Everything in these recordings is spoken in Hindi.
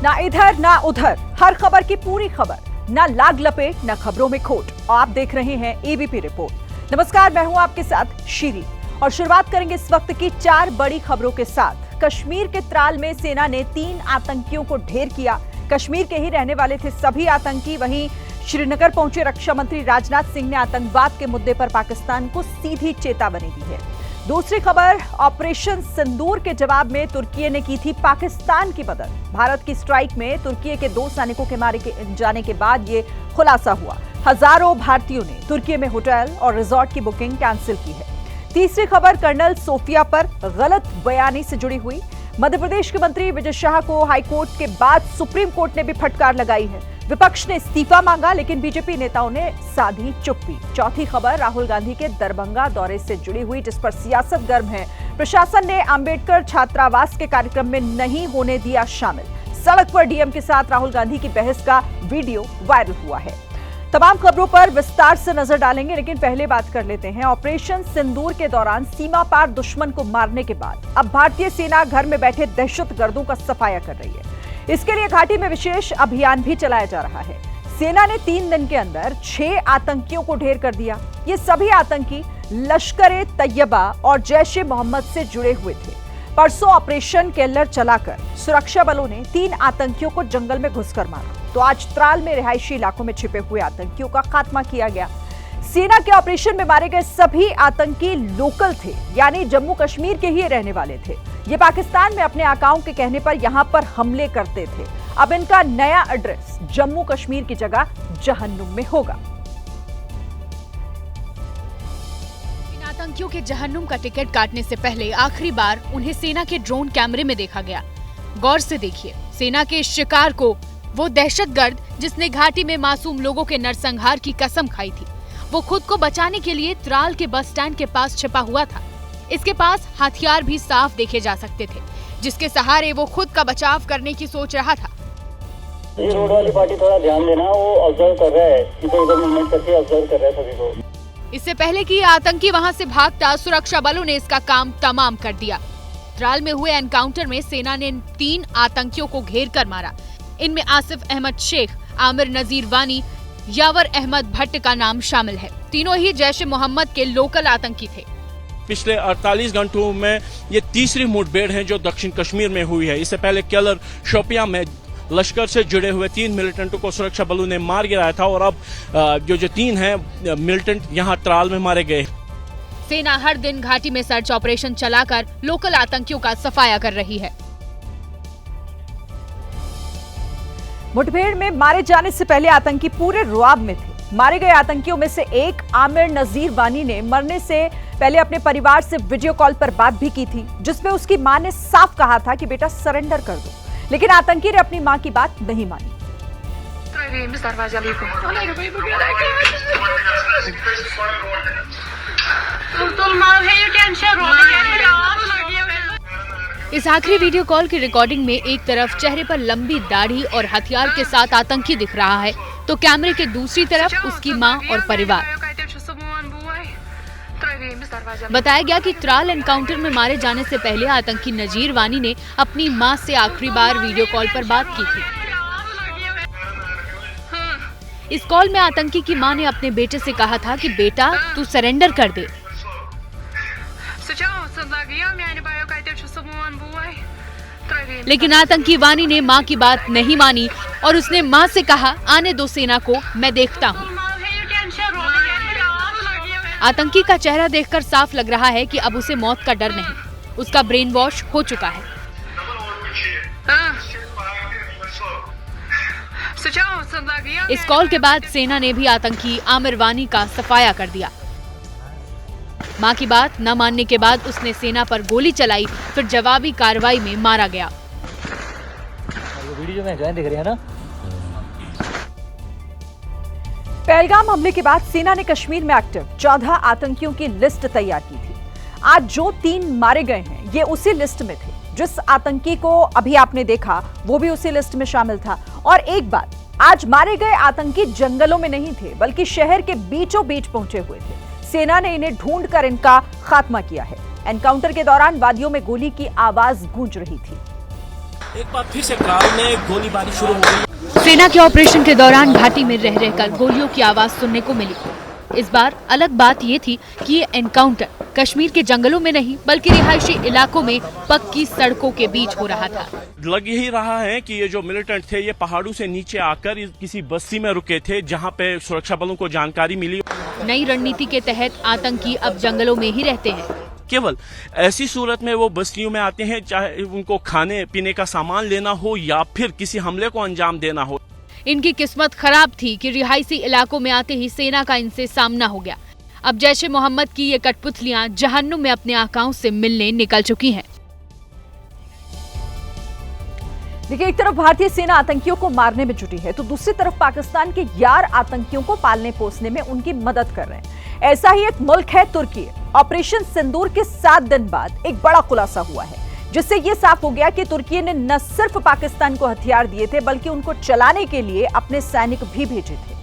ना इधर ना उधर, हर खबर की पूरी खबर, ना लाग लपेट ना खबरों में खोट। और आप देख रहे हैं एबीपी रिपोर्ट। नमस्कार, मैं हूं आपके साथ शीरी और शुरुआत करेंगे इस वक्त की 4 बड़ी खबरों के साथ। कश्मीर के त्राल में सेना ने 3 आतंकियों को ढेर किया। कश्मीर के ही रहने वाले थे सभी आतंकी। वहीं श्रीनगर पहुंचे रक्षा मंत्री राजनाथ सिंह ने आतंकवाद के मुद्दे पर पाकिस्तान को सीधी चेतावनी दी है। दूसरी खबर, ऑपरेशन सिंदूर के जवाब में तुर्की ने की थी पाकिस्तान की मदद। भारत की स्ट्राइक में तुर्की के 2 सैनिकों के मारे जाने के बाद ये खुलासा हुआ। हजारों भारतीयों ने तुर्की में होटल और रिजॉर्ट की बुकिंग कैंसिल की है। तीसरी खबर, कर्नल सोफिया पर गलत बयानी से जुड़ी हुई। मध्य प्रदेश के मंत्री विजय शाह को हाईकोर्ट के बाद सुप्रीम कोर्ट ने भी फटकार लगाई है। विपक्ष ने इस्तीफा मांगा, लेकिन बीजेपी नेताओं ने साधी चुप्पी। चौथी खबर, राहुल गांधी के दरभंगा दौरे से जुड़ी हुई, जिस पर सियासत गर्म है। प्रशासन ने अंबेडकर छात्रावास के कार्यक्रम में नहीं होने दिया शामिल। सड़क पर डीएम के साथ राहुल गांधी की बहस का वीडियो वायरल हुआ है। तमाम खबरों पर विस्तार से नजर डालेंगे, लेकिन पहले बात कर लेते हैं ऑपरेशन सिंदूर के दौरान सीमा पार दुश्मन को मारने के बाद अब भारतीय सेना घर में बैठे दहशतगर्दों का सफाया कर रही है। इसके लिए घाटी में विशेष अभियान भी चलाया जा रहा है। सेना ने 3 दिन के अंदर 6 आतंकियों को ढेर कर दिया। ये सभी आतंकी लश्कर-ए-तैयबा और जैश-ए-मोहम्मद से जुड़े हुए थे। परसों ऑपरेशन केल्लर चलाकर सुरक्षा बलों ने 3 आतंकियों को जंगल में घुसकर मारा, तो आज त्राल में रिहायशी इलाकों में छिपे हुए आतंकियों का खात्मा किया गया। सेना के ऑपरेशन में मारे गए सभी आतंकी लोकल थे, यानी जम्मू कश्मीर के ही रहने वाले थे। ये पाकिस्तान में अपने आकाओं के कहने पर यहां पर हमले करते थे। अब इनका नया एड्रेस जम्मू कश्मीर की जगह जहन्नुम में होगा। इन आतंकियों के जहन्नुम का टिकट काटने से पहले आखिरी बार उन्हें सेना के ड्रोन कैमरे में देखा गया। गौर से देखिए, सेना के शिकार को वो दहशतगर्द जिसने घाटी में मासूम लोगों के नरसंहार की कसम खाई थी, वो खुद को बचाने के लिए त्राल के बस स्टैंड के पास छिपा हुआ था। इसके पास हथियार भी साफ देखे जा सकते थे, जिसके सहारे वो खुद का बचाव करने की सोच रहा था। ये रोड वाली पार्टी थोड़ा ध्यान देना, वो ऑब्जर्व कर रहा है, इधर-उधर मूवमेंट करके ऑब्जर्व कर रहा है सभी को। इससे पहले कि आतंकी वहां से भागता, सुरक्षा बलों ने इसका काम तमाम कर दिया। त्राल में हुए एनकाउंटर में सेना ने 3 आतंकियों को घेर कर मारा। इनमें आसिफ अहमद शेख, आमिर नजीर वानी, यावर अहमद भट्ट का नाम शामिल है। तीनों ही जैश-ए-मोहम्मद के लोकल आतंकी थे। पिछले 48 घंटों में ये तीसरी मुठभेड़ है जो दक्षिण कश्मीर में हुई है। इससे पहले केलर शोपियां में लश्कर से जुड़े हुए 3 मिलिटेंटों को सुरक्षा बलों ने मार गिराया था, और अब जो 3 हैं मिलिटेंट यहां त्राल में मारे गए। सेना हर दिन घाटी में सर्च ऑपरेशन चलाकर लोकल आतंकियों का सफाया कर रही है। मुठभेड़ में मारे जाने से पहले आतंकी पूरे रुआब में थे। मारे गए आतंकियों में से एक आमिर नजीर वानी ने मरने से पहले अपने परिवार से वीडियो कॉल पर बात भी की थी, जिसमें उसकी मां ने साफ कहा था कि बेटा सरेंडर कर दो, लेकिन आतंकी ने अपनी मां की बात नहीं मानी। इस आखिरी वीडियो कॉल की रिकॉर्डिंग में एक तरफ चेहरे पर लंबी दाढ़ी और हथियार के साथ आतंकी दिख रहा है, तो कैमरे के दूसरी तरफ उसकी मां और परिवार। बताया गया कि त्राल एनकाउंटर में मारे जाने से पहले आतंकी नजीर वानी ने अपनी मां से आखिरी बार वीडियो कॉल पर बात की थी। इस कॉल में आतंकी की मां ने अपने बेटे से कहा था कि बेटा तू सरेंडर कर दे, लेकिन आतंकी वानी ने मां की बात नहीं मानी और उसने मां से कहा आने दो सेना को, मैं देखता हूं। आतंकी का चेहरा देखकर साफ लग रहा है कि अब उसे मौत का डर नहीं, उसका ब्रेन वॉश हो चुका है। इस कॉल के बाद सेना ने भी आतंकी आमिर वानी का सफाया कर दिया। मां की बात न मानने के बाद उसने सेना पर गोली चलाई, फिर जवाबी कार्रवाई में मारा गया। वीडियो में दिख रही है ना। पहलगाम हमले के बाद सेना ने कश्मीर में एक्टिव 14 आतंकियों की लिस्ट तैयार की थी। आज जो 3 मारे गए हैं, ये उसी लिस्ट में थे। जिस आतंकी को अभी आपने देखा, वो भी उसी लिस्ट में शामिल था। और एक बात, आज मारे गए आतंकी जंगलों में नहीं थे, बल्कि शहर के बीचों बीच पहुंचे हुए थे। सेना ने इन्हें ढूंढकर इनका खात्मा किया है। एनकाउंटर के दौरान वादियों में गोली की आवाज गूंज रही थी। एक बार फिर से कार में गोलीबारी शुरू हो गई। सेना के ऑपरेशन के दौरान घाटी में रह रहकर गोलियों की आवाज सुनने को मिली। इस बार अलग बात ये थी कि ये एनकाउंटर कश्मीर के जंगलों में नहीं बल्कि रिहायशी इलाकों में पक्की सड़कों के बीच हो रहा था। लग ही रहा है कि ये जो मिलिटेंट थे ये पहाड़ों से नीचे आकर किसी बस्ती में रुके थे, जहां पे सुरक्षा बलों को जानकारी मिली। नई रणनीति के तहत आतंकी अब जंगलों में ही रहते हैं। केवल ऐसी सूरत में वो बस्तियों में आते हैं, चाहे उनको खाने पीने का सामान लेना हो या फिर किसी हमले को अंजाम देना हो। इनकी किस्मत खराब थी कि रिहायशी इलाकों में आते ही सेना का इनसे सामना हो गया। अब जैश ए मोहम्मद की ये कठपुतलियां जहन्नुम में अपने आकाओं से मिलने निकल चुकी हैं। देखिए, एक तरफ भारतीय सेना आतंकियों को मारने में जुटी है तो दूसरी तरफ पाकिस्तान के यार आतंकियों को पालने पोसने में उनकी मदद कर रहे हैं। ऐसा ही एक मुल्क है तुर्की। ऑपरेशन सिंदूर के 7 दिन बाद एक बड़ा खुलासा हुआ है, जिससे यह साफ हो गया कि तुर्की ने न सिर्फ पाकिस्तान को हथियार दिए थे बल्कि उनको चलाने के लिए अपने सैनिक भी भेजे थे।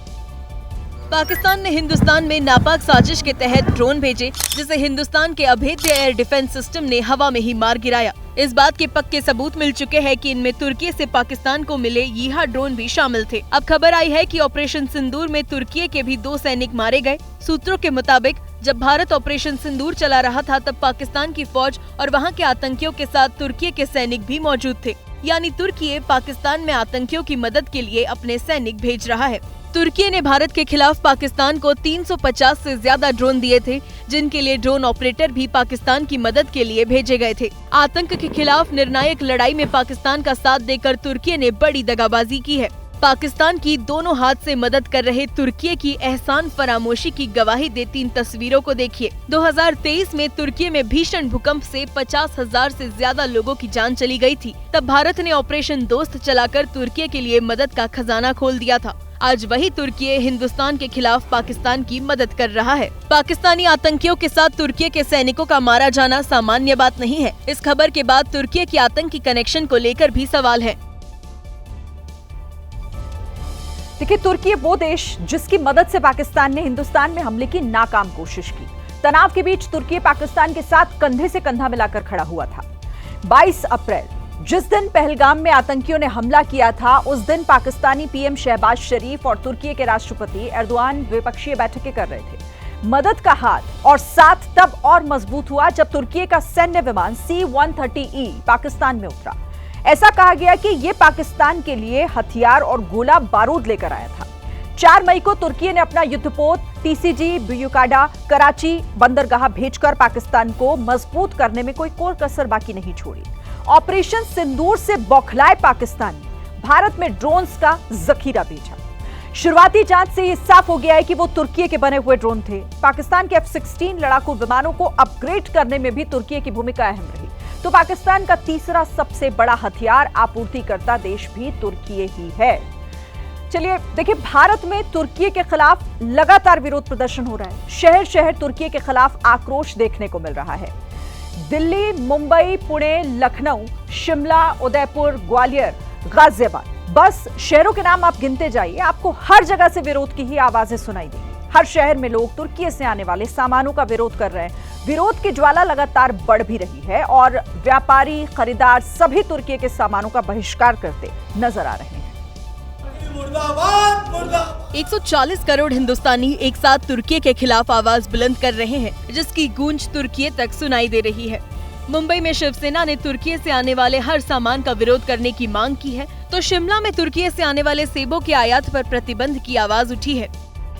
पाकिस्तान ने हिंदुस्तान में नापाक साजिश के तहत ड्रोन भेजे, जिसे हिंदुस्तान के अभेद्य एयर डिफेंस सिस्टम ने हवा में ही मार गिराया। इस बात के पक्के सबूत मिल चुके हैं कि इनमें तुर्की से पाकिस्तान को मिले यीहा ड्रोन भी शामिल थे। अब खबर आई है कि ऑपरेशन सिंदूर में तुर्की के भी 2 सैनिक मारे गए। सूत्रों के मुताबिक जब भारत ऑपरेशन सिंदूर चला रहा था तब पाकिस्तान की फौज और वहां के आतंकियों के साथ तुर्की के सैनिक भी मौजूद थे। यानी तुर्की पाकिस्तान में आतंकियों की मदद के लिए अपने सैनिक भेज रहा है। तुर्की ने भारत के खिलाफ पाकिस्तान को 350 से ज्यादा ड्रोन दिए थे, जिनके लिए ड्रोन ऑपरेटर भी पाकिस्तान की मदद के लिए भेजे गए थे। आतंक के खिलाफ निर्णायक लड़ाई में पाकिस्तान का साथ देकर तुर्की ने बड़ी दगाबाजी की है। पाकिस्तान की दोनों हाथ से मदद कर रहे तुर्की की एहसान फरामोशी की गवाही देती इन तस्वीरों को देखिए। 2023 में तुर्की में भीषण भूकंप से 50,000 से ज्यादा लोगों की जान चली गई थी। तब भारत ने ऑपरेशन दोस्त चलाकर तुर्की के लिए मदद का खजाना खोल दिया था। आज वही तुर्की हिंदुस्तान के खिलाफ पाकिस्तान की मदद कर रहा है। पाकिस्तानी आतंकियों के साथ तुर्की के सैनिकों का मारा जाना सामान्य बात नहीं है। इस खबर के बाद तुर्की की आतंकी कनेक्शन को लेकर भी सवाल है। देखिए, तुर्की वो देश जिसकी मदद से पाकिस्तान ने हिंदुस्तान में हमले की नाकाम कोशिश की। तनाव के बीच तुर्की पाकिस्तान के साथ कंधे से कंधा मिलाकर खड़ा हुआ था। 22 अप्रैल जिस दिन पहलगाम में आतंकियों ने हमला किया था, उस दिन पाकिस्तानी पीएम शहबाज शरीफ और तुर्की के राष्ट्रपति एर्दोआन द्विपक्षीय बैठकें कर रहे थे। मदद का हाथ और साथ तब और मजबूत हुआ जब तुर्की का सैन्य विमान C-130E पाकिस्तान में उतरा। ऐसा कहा गया कि यह पाकिस्तान के लिए हथियार और गोला बारूद लेकर आया था। 4 मई को तुर्की ने अपना युद्धपोत TCG ब्यूकाडा कराची बंदरगाह भेजकर पाकिस्तान को मजबूत करने में कोई कसर बाकी नहीं छोड़ी। ऑपरेशन सिंदूर से बौखलाए पाकिस्तान ने भारत में ड्रोन्स का जखीरा भेजा। शुरुआती जांच से यह साफ हो गया है कि वो तुर्की के बने हुए ड्रोन थे। पाकिस्तान के F-16 लड़ाकू विमानों को अपग्रेड करने में भी तुर्की की भूमिका अहम रही। तो पाकिस्तान का तीसरा सबसे बड़ा हथियार आपूर्तिकर्ता देश भी तुर्की ही है। चलिए देखिए, भारत में तुर्की के खिलाफ लगातार विरोध प्रदर्शन हो रहा है। शहर शहर तुर्की के खिलाफ आक्रोश देखने को मिल रहा है। दिल्ली, मुंबई, पुणे, लखनऊ, शिमला, उदयपुर, ग्वालियर, गाजियाबाद, बस शहरों के नाम आप गिनते जाइए, आपको हर जगह से विरोध की ही आवाजें सुनाई देंगी। हर शहर में लोग तुर्की से आने वाले सामानों का विरोध कर रहे हैं। विरोध की ज्वाला लगातार बढ़ भी रही है और व्यापारी, खरीदार सभी तुर्की के सामानों का बहिष्कार करते नजर आ रहे हैं। 140 करोड़ हिंदुस्तानी एक साथ तुर्की के खिलाफ आवाज बुलंद कर रहे हैं, जिसकी गूंज तुर्की तक सुनाई दे रही है। मुंबई में शिवसेना ने तुर्की से आने वाले हर सामान का विरोध करने की मांग की है, तो शिमला में तुर्की से आने वाले सेबों के आयात पर प्रतिबंध की आवाज उठी है।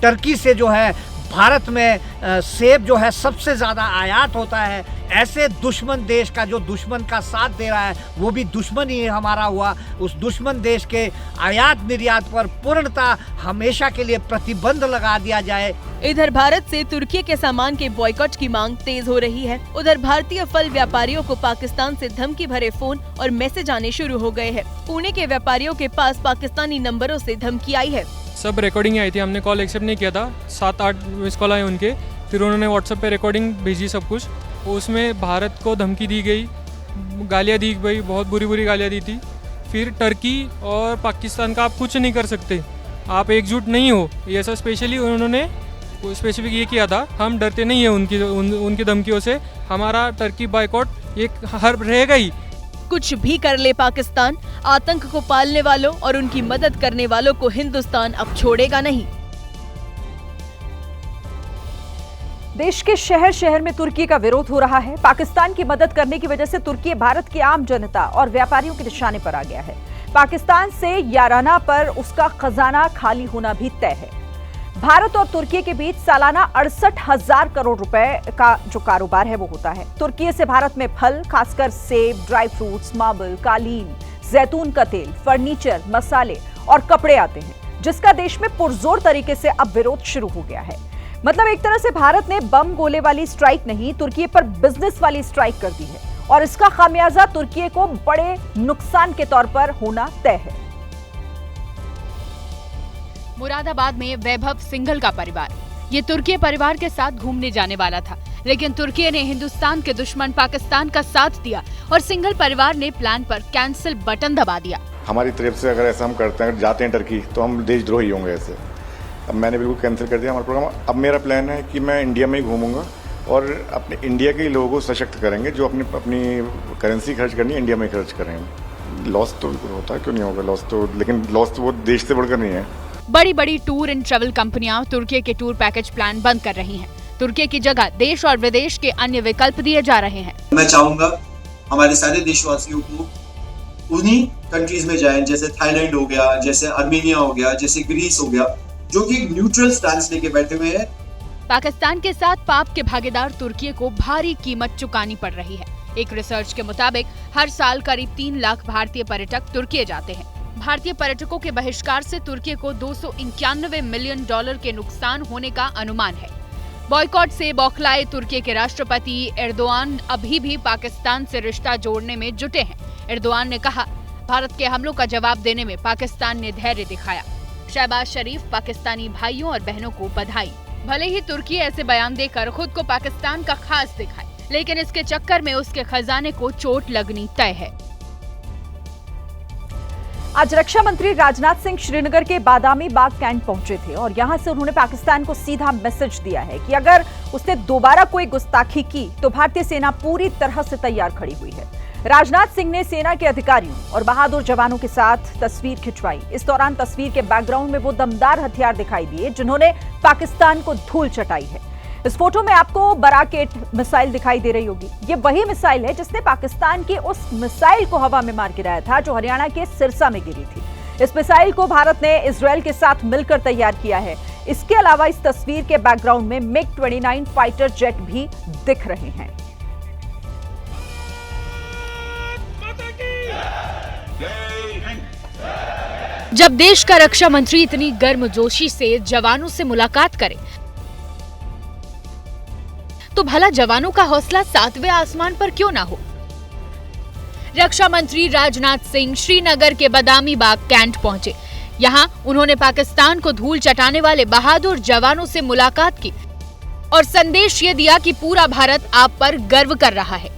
टर्की से जो है भारत में सेब जो है सबसे ज्यादा आयात होता है। ऐसे दुश्मन देश का जो दुश्मन का साथ दे रहा है वो भी दुश्मन ही हमारा हुआ। उस दुश्मन देश के आयात निर्यात पर पूर्णतः हमेशा के लिए प्रतिबंध लगा दिया जाए। इधर भारत से तुर्की के सामान के बॉयकॉट की मांग तेज हो रही है। उधर भारतीय फल व्यापारियों को पाकिस्तान से धमकी भरे फोन और मैसेज आने शुरू हो गए हैं। पुणे के व्यापारियों के पास पाकिस्तानी नंबरों से धमकी आई है। सब रिकॉर्डिंग आई थी, हमने कॉल एक्सेप्ट नहीं किया था। 7-8 मिस कॉल आए उनके, फिर उन्होंने व्हाट्सएप पे रिकॉर्डिंग भेजी सब कुछ। उसमें भारत को धमकी दी गई, गालियाँ दी गई, बहुत बुरी बुरी गालियाँ दी थी। फिर टर्की और पाकिस्तान का आप कुछ नहीं कर सकते, आप एकजुट नहीं हो, ये सब स्पेशली उन्होंने स्पेसिफिक ये किया था। हम डरते नहीं है उनकी धमकियों से, हमारा टर्की बायकॉट एक हर रहेगा ही। कुछ भी कर ले पाकिस्तान, आतंक को पालने वालों और उनकी मदद करने वालों को हिंदुस्तान अब छोड़ेगा नहीं। देश के शहर शहर में तुर्की का विरोध हो रहा है। पाकिस्तान की मदद करने की वजह से तुर्की भारत की आम जनता और व्यापारियों के निशाने पर आ गया है। पाकिस्तान से याराना पर उसका खजाना खाली होना भी तय है। भारत और तुर्की के बीच सालाना 68,000 करोड़ रुपए का जो कारोबार है वो होता है। तुर्की से भारत में फल, खासकर सेब, ड्राई फ्रूट्स, मार्बल, कालीन, जैतून का तेल, फर्नीचर, मसाले और कपड़े आते हैं, जिसका देश में पुरजोर तरीके से अब विरोध शुरू हो गया है। मतलब एक तरह से भारत ने बम गोले वाली स्ट्राइक नहीं, तुर्की पर बिजनेस वाली स्ट्राइक कर दी है और इसका खामियाजा तुर्की को बड़े नुकसान के तौर पर होना तय है। मुरादाबाद में वैभव सिंघल का परिवार, ये तुर्की परिवार के साथ घूमने जाने वाला था, लेकिन तुर्की ने हिंदुस्तान के दुश्मन पाकिस्तान का साथ दिया और सिंघल परिवार ने प्लान पर कैंसिल बटन दबा दिया। हमारी तरफ से अगर ऐसा हम करते हैं, जाते हैं टर्की, तो हम देशद्रोही होंगे ऐसे। अब मैंने बिल्कुल कैंसिल कर दिया हमारा प्रोग्राम। अब मेरा प्लान है कि मैं इंडिया में ही घूमूंगा और अपने इंडिया के लोगों को सशक्त करेंगे, जो अपनी करेंसी खर्च करनी है इंडिया में खर्च करेंगे। लॉस तो बिल्कुल होता है, क्यों नहीं होगा लॉस तो, लेकिन लॉस तो वो देश से बढ़कर नहीं है। बड़ी बड़ी टूर एंड ट्रैवल कंपनियां तुर्की के टूर पैकेज प्लान बंद कर रही हैं। तुर्की की जगह देश और विदेश के अन्य विकल्प दिए जा रहे हैं। मैं चाहूंगा हमारे सारे देशवासियों को उन्हीं कंट्रीज में जाएं, जैसे थाईलैंड हो गया, जैसे आर्मेनिया हो गया, जैसे ग्रीस हो गया, जो कि एक न्यूट्रल स्टैंस लेके बैठे हुए हैं। पाकिस्तान के साथ पाप के भागीदार तुर्की को भारी कीमत चुकानी पड़ रही है। एक रिसर्च के मुताबिक हर साल करीब 3 लाख भारतीय पर्यटक तुर्की जाते हैं। भारतीय पर्यटकों के बहिष्कार से तुर्की को $291 मिलियन के नुकसान होने का अनुमान है। बॉयकॉट से बौखलाए तुर्की के राष्ट्रपति एर्दोआन अभी भी पाकिस्तान से रिश्ता जोड़ने में जुटे हैं। एर्दोआन ने कहा, भारत के हमलों का जवाब देने में पाकिस्तान ने धैर्य दिखाया। शहबाज शरीफ पाकिस्तानी भाइयों और बहनों को बधाई। भले ही तुर्की ऐसे बयान देकर खुद को पाकिस्तान का खास दिखाए, लेकिन इसके चक्कर में उसके खजाने को चोट लगनी तय है। आज रक्षा मंत्री राजनाथ सिंह श्रीनगर के बादामी बाग कैंट पहुंचे थे और यहां से उन्होंने पाकिस्तान को सीधा मैसेज दिया है कि अगर उसने दोबारा कोई गुस्ताखी की तो भारतीय सेना पूरी तरह से तैयार खड़ी हुई है। राजनाथ सिंह ने सेना के अधिकारियों और बहादुर जवानों के साथ तस्वीर खिंचवाई। इस दौरान तस्वीर के बैकग्राउंड में वो दमदार हथियार दिखाई दिए जिन्होंने पाकिस्तान को धूल चटाई है। इस फोटो में आपको बराकेट मिसाइल दिखाई दे रही होगी। ये वही मिसाइल है जिसने पाकिस्तान की उस मिसाइल को हवा में मार गिराया था जो हरियाणा के सिरसा में गिरी थी। इस मिसाइल को भारत ने इजरायल के साथ मिलकर तैयार किया है। इसके अलावा इस तस्वीर के बैकग्राउंड में MiG-29 फाइटर जेट भी दिख रहे हैं। जब देश का रक्षा मंत्री इतनी गर्मजोशी से जवानों से मुलाकात करे, तो भला जवानों का हौसला 7वें आसमान पर क्यों ना हो। रक्षा मंत्री राजनाथ सिंह श्रीनगर के बादामी बाग कैंट पहुंचे। यहां उन्होंने पाकिस्तान को धूल चटाने वाले बहादुर जवानों से मुलाकात की और संदेश ये दिया कि पूरा भारत आप पर गर्व कर रहा है।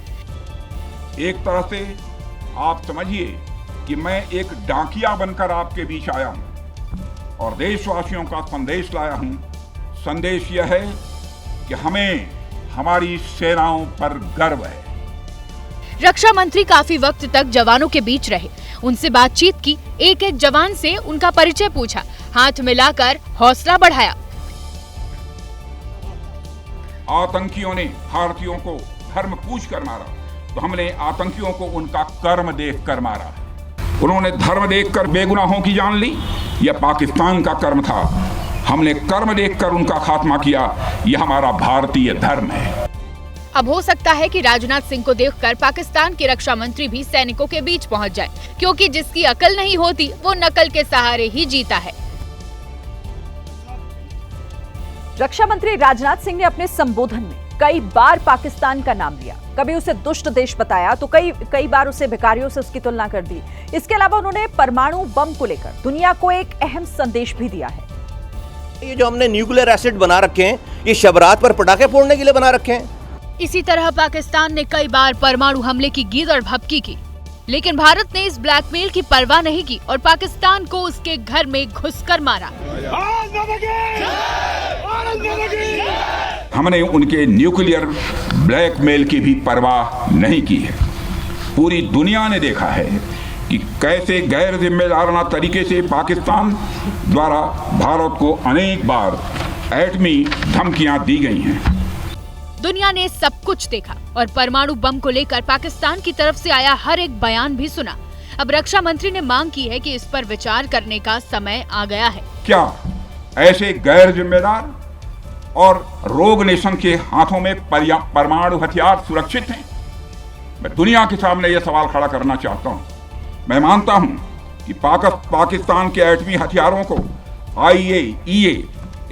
एक तरह से आप समझिए कि मैं एक डाकिया बनकर आपके बीच आया हूं और देशवासियों का संदेश लाया हूं। संदेश यह है कि हमें हमारी सेनाओं पर गर्व है। रक्षा मंत्री काफी वक्त तक जवानों के बीच रहे, उनसे बातचीत की, एक एक जवान से उनका परिचय पूछा, हाथ मिलाकर हौसला बढ़ाया। आतंकियों ने भारतीयों को धर्म पूछ कर मारा, तो हमने आतंकियों को उनका कर्म देखकर मारा। उन्होंने धर्म देखकर बेगुनाहों की जान ली, यह पाकिस्तान का कर्म था। हमने कर्म देखकर उनका खात्मा किया। यह हमारा भारतीय धर्म है। अब हो सकता है कि राजनाथ सिंह को देखकर पाकिस्तान के रक्षा मंत्री भी सैनिकों के बीच पहुंच जाए, क्योंकि जिसकी अकल नहीं होती वो नकल के सहारे ही जीता है। रक्षा मंत्री राजनाथ सिंह ने अपने संबोधन में कई बार पाकिस्तान का नाम लिया। कभी उसे दुष्ट देश बताया तो कई बार उसे भिखारियों से उसकी तुलना कर दी। इसके अलावा उन्होंने परमाणु बम को लेकर दुनिया को एक अहम संदेश भी दिया है। ये जो हमने न्यूक्लियर एसिड बना रखे हैं, ये शबरात पर पटाखे फोड़ने के लिए बना रखे हैं। इसी तरह पाकिस्तान ने कई बार परमाणु हमले की गीदड़ भभकी की, लेकिन भारत ने इस ब्लैकमेल की परवाह नहीं की और पाकिस्तान को उसके घर में घुसकर मारा। हमने उनके न्यूक्लियर ब्लैकमेल की भी परवाह नहीं की है। पूरी दुनिया ने देखा है कि कैसे गैर जिम्मेदाराना तरीके से पाकिस्तान द्वारा भारत को अनेक बार एटमी धमकियां दी गई हैं। दुनिया ने सब कुछ देखा और परमाणु बम को लेकर पाकिस्तान की तरफ से आया हर एक बयान भी सुना। अब रक्षा मंत्री ने मांग की है कि इस पर विचार करने का समय आ गया है। क्या ऐसे गैर जिम्मेदार और रोग नेशन के हाथों में परमाणु हथियार सुरक्षित हैं? मैं दुनिया के सामने यह सवाल खड़ा करना चाहता हूं। मैं मानता हूं कि पाकिस्तान के एटमी हथियारों को IAEA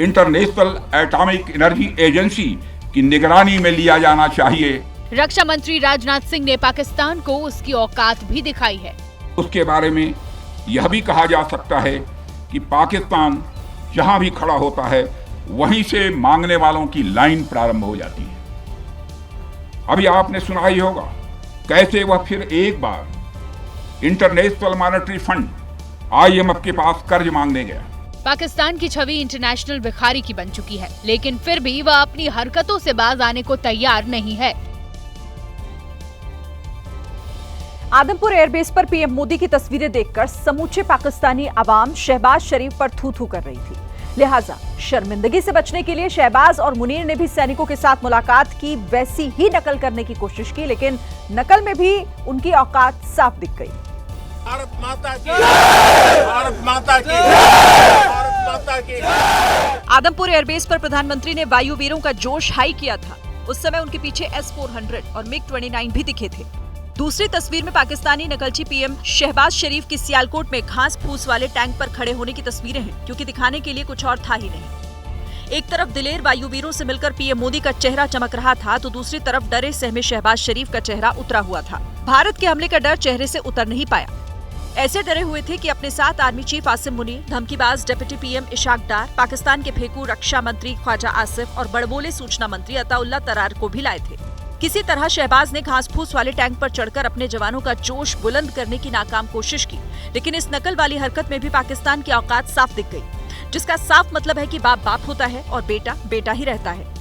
international atomic energy agency की निगरानी में लिया जाना चाहिए। रक्षा मंत्री राजनाथ सिंह ने पाकिस्तान को उसकी औकात भी दिखाई है। उसके बारे में यह भी कहा जा सकता है कि पाकिस्तान जहां भी खड़ा होता है वहीं से मांगने वालों की लाइन प्रारंभ हो जाती है। अभी आपने सुना ही होगा कैसे वह फिर एक बार इंटरनेशनल मॉनेटरी फंड IMF के पास कर्ज मांगने गया। पाकिस्तान की छवि इंटरनेशनल भिखारी की बन चुकी है, लेकिन फिर भी वह अपनी हरकतों से बाज आने को तैयार नहीं है। आदमपुर एयरबेस पर पीएम मोदी की तस्वीरें देखकर समूचे पाकिस्तानी अवाम शहबाज शरीफ पर थू-थू कर रही थी। लिहाजा शर्मिंदगी से बचने के लिए शहबाज और मुनीर ने भी सैनिकों के साथ मुलाकात की, वैसी ही नकल करने की कोशिश की, लेकिन नकल में भी उनकी औकात साफ दिख गई। भारत माता की, भारत माता की, भारत माता की। आदमपुर एयरबेस पर प्रधानमंत्री ने वायुवीरों का जोश हाई किया था। उस समय उनके पीछे S-400 और MiG-29 भी दिखे थे। दूसरी तस्वीर में पाकिस्तानी नकलची पीएम शहबाज शरीफ की सियालकोट में घास फूस वाले टैंक पर खड़े होने की तस्वीरें हैं, क्योंकि दिखाने के लिए कुछ और था ही नहीं। एक तरफ दिलेर वायुवीरों से मिलकर पीएम मोदी का चेहरा चमक रहा था, तो दूसरी तरफ डरे सहमे शहबाज शरीफ का चेहरा उतरा हुआ था। भारत के हमले का डर चेहरे से उतर नहीं पाया। ऐसे डरे हुए थे कि अपने साथ आर्मी चीफ आसिम मुनीर, धमकीबाज डिप्टी पीएम इशाक डार, पाकिस्तान के फेंकू रक्षा मंत्री ख्वाजा आसिफ और बड़बोले सूचना मंत्री अताउल्ला तरार को भी लाए थे। किसी तरह शहबाज ने घास फूस वाले टैंक पर चढ़कर अपने जवानों का जोश बुलंद करने की नाकाम कोशिश की, लेकिन इस नकल वाली हरकत में भी पाकिस्तान की औकात साफ दिख गई, जिसका साफ मतलब है कि बाप बाप होता है और बेटा बेटा ही रहता है।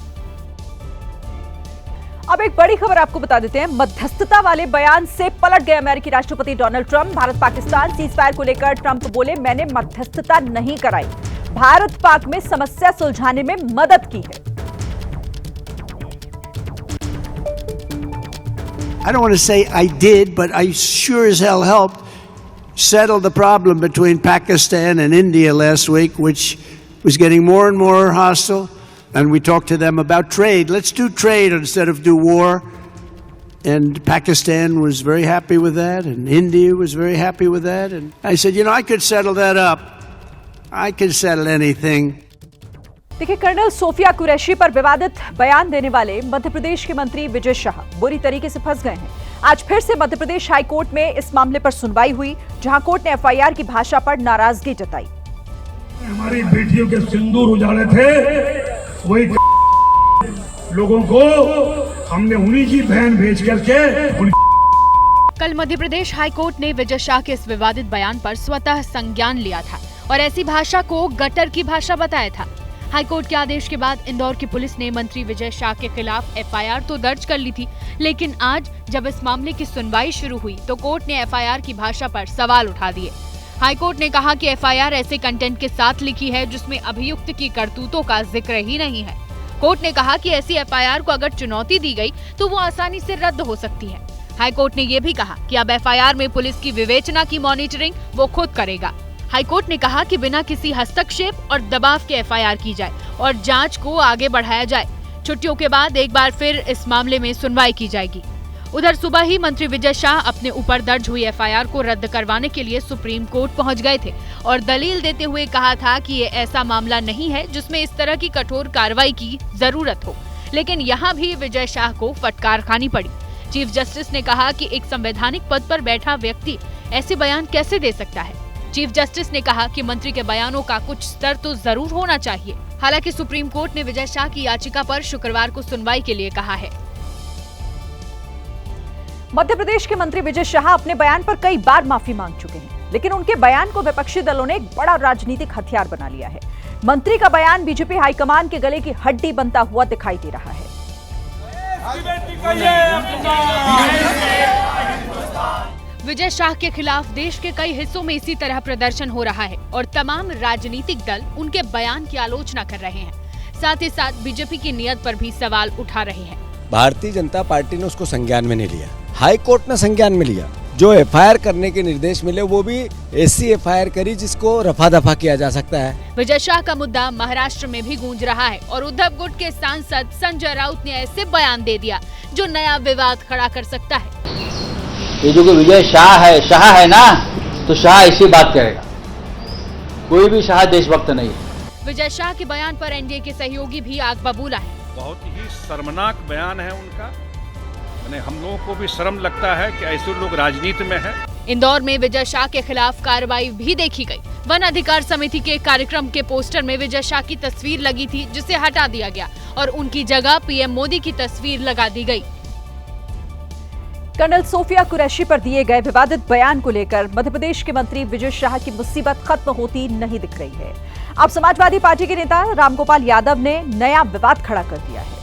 अब एक बड़ी खबर आपको बता देते हैं। मध्यस्थता वाले बयान से पलट गए अमेरिकी राष्ट्रपति Donald Trump. Bharat Pakistan ceasefire को लेकर ट्रंप बोले, मैंने मध्यस्थता नहीं कराई, भारत पाक में समस्या सुलझाने में मदद की है। I don't want to say I did, but I sure as hell helped settle the problem between Pakistan and India last week, which was getting more and more hostile. And we talked to them about trade. Let's do trade instead of do war. And Pakistan was very happy with that, and India was very happy with that. And I said, you know, I could settle that up. I can settle anything. देखिए, कर्नल सोफिया कुरैशी पर विवादित बयान देने वाले मध्य प्रदेश के मंत्री विजय शाह बुरी तरीके से फंस गए हैं। आज फिर से मध्य प्रदेश हाई कोर्ट में इस मामले पर सुनवाई हुई, जहां कोर्ट ने FIR की भाषा पर नाराजगी जताई। हमारी बेटियों के सिंदूर उजाड़े थे, वही लोगों को हमने उन्हीं की बहन भेज करके। कल मध्य प्रदेश हाई कोर्ट ने विजय शाह के इस विवादित बयान पर स्वतः संज्ञान लिया था और ऐसी भाषा को गटर की भाषा बताया था। हाईकोर्ट के आदेश के बाद इंदौर की पुलिस ने मंत्री विजय शाह के खिलाफ FIR तो दर्ज कर ली थी, लेकिन आज जब इस मामले की सुनवाई शुरू हुई तो कोर्ट ने FIR की भाषा पर सवाल उठा दिए। हाईकोर्ट ने कहा कि FIR ऐसे कंटेंट के साथ लिखी है जिसमें अभियुक्त की करतूतों का जिक्र ही नहीं है। कोर्ट ने कहा कि ऐसी FIR को अगर चुनौती दी गई तो वो आसानी से रद्द हो सकती है। हाईकोर्ट ने ये भी कहा कि अब FIR में पुलिस की विवेचना की मॉनिटरिंग वो खुद करेगा। हाईकोर्ट ने कहा कि बिना किसी हस्तक्षेप और दबाव के FIR की जाए और जांच को आगे बढ़ाया जाए। छुट्टियों के बाद एक बार फिर इस मामले में सुनवाई की जाएगी। उधर सुबह ही मंत्री विजय शाह अपने ऊपर दर्ज हुई FIR को रद्द करवाने के लिए सुप्रीम कोर्ट पहुंच गए थे और दलील देते हुए कहा था कि ये ऐसा मामला नहीं है जिसमें इस तरह की कठोर कार्रवाई की जरूरत हो, लेकिन यहाँ भी विजय शाह को फटकार खानी पड़ी। चीफ जस्टिस ने कहा कि एक संवैधानिक पद पर बैठा व्यक्ति ऐसे बयान कैसे दे सकता है। चीफ जस्टिस ने कहा कि मंत्री के बयानों का कुछ स्तर तो जरूर होना चाहिए। हालांकि सुप्रीम कोर्ट ने विजय शाह की याचिका पर शुक्रवार को सुनवाई के लिए कहा है। मध्य प्रदेश के मंत्री विजय शाह अपने बयान पर कई बार माफी मांग चुके हैं, लेकिन उनके बयान को विपक्षी दलों ने एक बड़ा राजनीतिक हथियार बना लिया है। मंत्री का बयान बीजेपी हाईकमान के गले की हड्डी बनता हुआ दिखाई दे रहा है। विजय शाह के खिलाफ देश के कई हिस्सों में इसी तरह प्रदर्शन हो रहा है और तमाम राजनीतिक दल उनके बयान की आलोचना कर रहे हैं। साथ ही साथ बीजेपी की नीयत पर भी सवाल उठा रहे हैं। भारतीय जनता पार्टी ने उसको संज्ञान में नहीं लिया, हाई कोर्ट ने संज्ञान में लिया। जो एफआईआर करने के निर्देश मिले वो भी ऐसी एफआईआर करी जिसको रफा दफा किया जा सकता है। विजय शाह का मुद्दा महाराष्ट्र में भी गूंज रहा है और उद्धव गुट के सांसद संजय राउत ने ऐसे बयान दे दिया जो नया विवाद खड़ा कर सकता है। ये जो विजय शाह है ना, तो शाह ऐसी बात करेगा, कोई भी शाह देशभक्त नहीं है। विजय शाह के बयान पर एनडीए के सहयोगी भी आग बबूला है। बहुत ही शर्मनाक बयान है उनका, हम लोगों को भी शर्म लगता है कि ऐसे लोग राजनीति में हैं। इंदौर में विजय शाह के खिलाफ कार्रवाई भी देखी गई। वन अधिकार समिति के कार्यक्रम के पोस्टर में विजय शाह की तस्वीर लगी थी जिसे हटा दिया गया और उनकी जगह पीएम मोदी की तस्वीर लगा दी गई। कर्नल सोफिया कुरैशी पर दिए गए विवादित बयान को लेकर मध्य प्रदेश के मंत्री विजय शाह की मुसीबत खत्म होती नहीं दिख रही है। अब समाजवादी पार्टी के नेता रामगोपाल यादव ने नया विवाद खड़ा कर दिया है।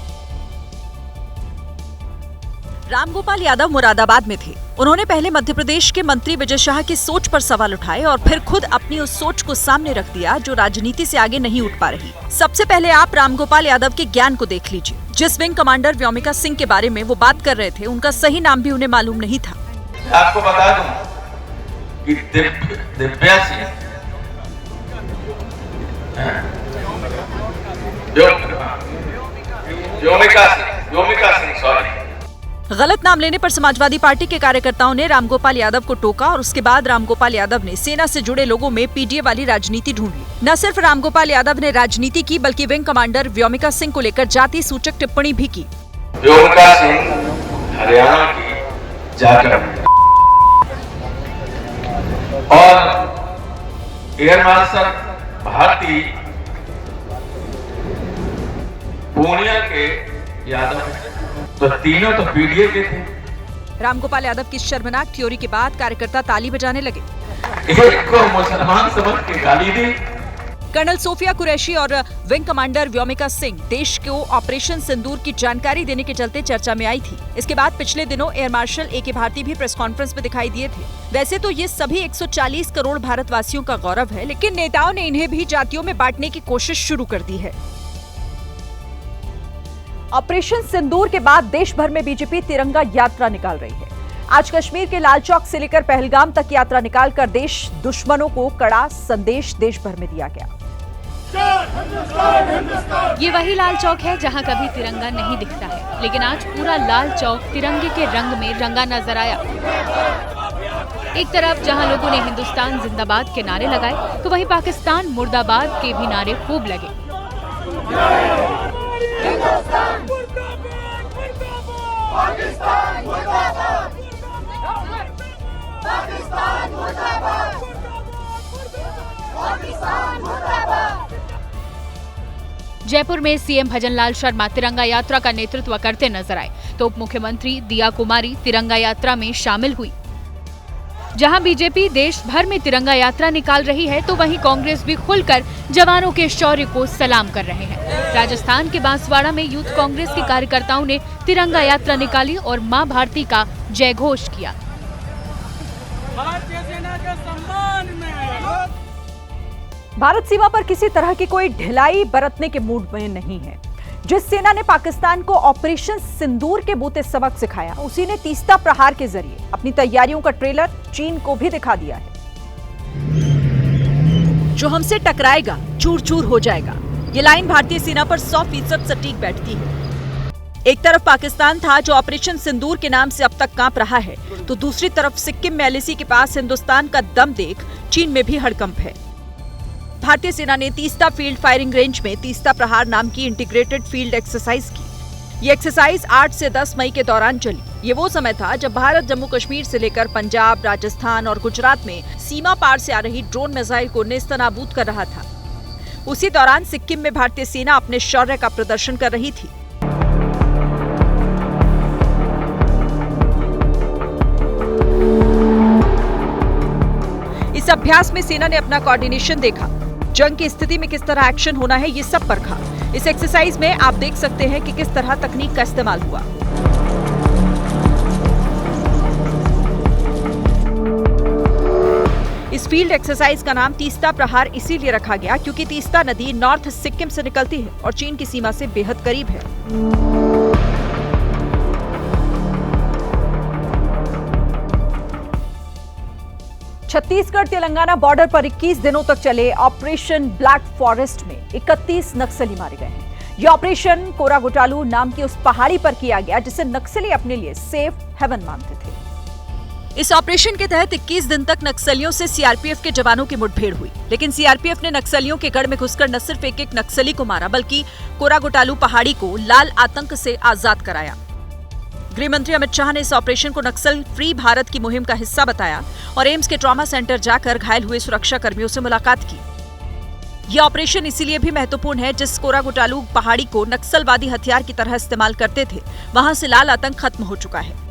रामगोपाल यादव मुरादाबाद में थे। उन्होंने पहले मध्य प्रदेश के मंत्री विजय शाह की सोच पर सवाल उठाए और फिर खुद अपनी उस सोच को सामने रख दिया जो राजनीति से आगे नहीं उठ पा रही। सबसे पहले आप रामगोपाल यादव के ज्ञान को देख लीजिए। जिस विंग कमांडर व्योमिका सिंह के बारे में वो बात कर रहे थे, उनका सही नाम भी उन्हें मालूम नहीं था। आपको बता दूं कि दिव्या सिंह व्योमिका सिंह सॉरी। गलत नाम लेने पर समाजवादी पार्टी के कार्यकर्ताओं ने रामगोपाल यादव को टोका और उसके बाद रामगोपाल यादव ने सेना से जुड़े लोगों में पीडीए वाली राजनीति ढूंढ ली। न सिर्फ रामगोपाल यादव ने राजनीति की बल्कि विंग कमांडर व्योमिका सिंह को लेकर जाति सूचक टिप्पणी भी की। व्योमिका सिंह हरियाणा की जाकर और एयर मार्शल भारती पूर्णिया के यादव, तो तीनों तो पीडीए के थे। रामगोपाल यादव की शर्मनाक थ्योरी के बाद कार्यकर्ता ताली बजाने लगे। एक को मुसलमान समझ के गाली दी। कर्नल सोफिया कुरैशी और विंग कमांडर व्योमिका सिंह देश को ऑपरेशन सिंदूर की जानकारी देने के चलते चर्चा में आई थी। इसके बाद पिछले दिनों एयर मार्शल ए.के. भारती भी प्रेस कॉन्फ्रेंस में दिखाई दिए थे। वैसे तो ये सभी 140 करोड़ भारतवासियों का गौरव है, लेकिन नेताओं ने इन्हें भी जातियों में बांटने की कोशिश शुरू कर दी है। ऑपरेशन सिंदूर के बाद देश भर में बीजेपी तिरंगा यात्रा निकाल रही है। आज कश्मीर के लाल चौक से लेकर पहलगाम तक यात्रा निकालकर देश दुश्मनों को कड़ा संदेश देश भर में दिया गया। ये वही लाल चौक है जहां कभी तिरंगा नहीं दिखता है, लेकिन आज पूरा लाल चौक तिरंगे के रंग में रंगा नजर आया। एक तरफ जहां लोगों ने हिंदुस्तान जिंदाबाद के नारे लगाए, तो वहीं पाकिस्तान मुर्दाबाद के भी नारे खूब लगे। जयपुर में सीएम भजनलाल शर्मा तिरंगा यात्रा का नेतृत्व करते नजर आए, तो उप मुख्यमंत्री दिया कुमारी तिरंगा यात्रा में शामिल हुई। जहां बीजेपी देश भर में तिरंगा यात्रा निकाल रही है, तो वहीं कांग्रेस भी खुलकर जवानों के शौर्य को सलाम कर रहे हैं। राजस्थान के बांसवाड़ा में यूथ कांग्रेस के कार्यकर्ताओं ने तिरंगा यात्रा निकाली और मां भारती का जय घोष किया। भारतीय सेना के सम्मान में भारत सीमा पर किसी तरह की कोई ढिलाई बरतने के मूड में नहीं है। जिस सेना ने पाकिस्तान को ऑपरेशन सिंदूर के बूते सबक सिखाया, उसी ने तीस्ता प्रहार के जरिए अपनी तैयारियों का ट्रेलर चीन को भी दिखा दिया है। जो हमसे टकराएगा चूर चूर हो जाएगा, ये लाइन भारतीय सेना पर 100% सटीक बैठती है। एक तरफ पाकिस्तान था जो ऑपरेशन सिंदूर के नाम से अब तक कांप रहा है, तो दूसरी तरफ सिक्किम में एलएसी के पास हिंदुस्तान का दम देख चीन में भी हड़कंप है। भारतीय सेना ने तीस्ता फील्ड फायरिंग रेंज में तीस्ता प्रहार नाम की इंटीग्रेटेड फील्ड एक्सरसाइज की। ये एक्सरसाइज 8 से 10 मई के दौरान चली। ये वो समय था जब भारत जम्मू कश्मीर से लेकर पंजाब, राजस्थान और गुजरात में सीमा पार से आ रही ड्रोन मिसाइल को नेस्तनाबूद कर रहा था। उसी दौरान सिक्किम में भारतीय सेना अपने शौर्य का प्रदर्शन कर रही थी। इस अभ्यास में सेना ने अपना कोऑर्डिनेशन देखा, जंग की स्थिति में किस तरह एक्शन होना है ये सब परखा। इस एक्सरसाइज में आप देख सकते हैं कि किस तरह तकनीक का इस्तेमाल हुआ। इस फील्ड एक्सरसाइज का नाम तीस्ता प्रहार इसीलिए रखा गया क्योंकि तीस्ता नदी नॉर्थ सिक्किम से निकलती है और चीन की सीमा से बेहद करीब है। छत्तीसगढ़ तेलंगाना बॉर्डर पर 21 दिनों तक चले ऑपरेशन ब्लैक फॉरेस्ट में 31 नक्सली मारे गए हैं। यह ऑपरेशन कोरागुटालू नाम की उस पहाड़ी पर किया गया जिसे नक्सली अपने लिए सेफ हेवन मानते थे। इस ऑपरेशन के तहत 21 दिन तक नक्सलियों से सीआरपीएफ के जवानों की मुठभेड़ हुई, लेकिन सीआरपीएफ ने नक्सलियों के गढ़ में घुसकर न सिर्फ एक नक्सली को मारा बल्कि कोरागुटालू पहाड़ी को लाल आतंक से आजाद कराया। गृह मंत्री अमित शाह ने इस ऑपरेशन को नक्सल फ्री भारत की मुहिम का हिस्सा बताया और एम्स के ट्रॉमा सेंटर जाकर घायल हुए सुरक्षा कर्मियों से मुलाकात की। यह ऑपरेशन इसीलिए भी महत्वपूर्ण है जिस कोरागुटालू पहाड़ी को नक्सलवादी हथियार की तरह इस्तेमाल करते थे, वहां से लाल आतंक खत्म हो चुका है।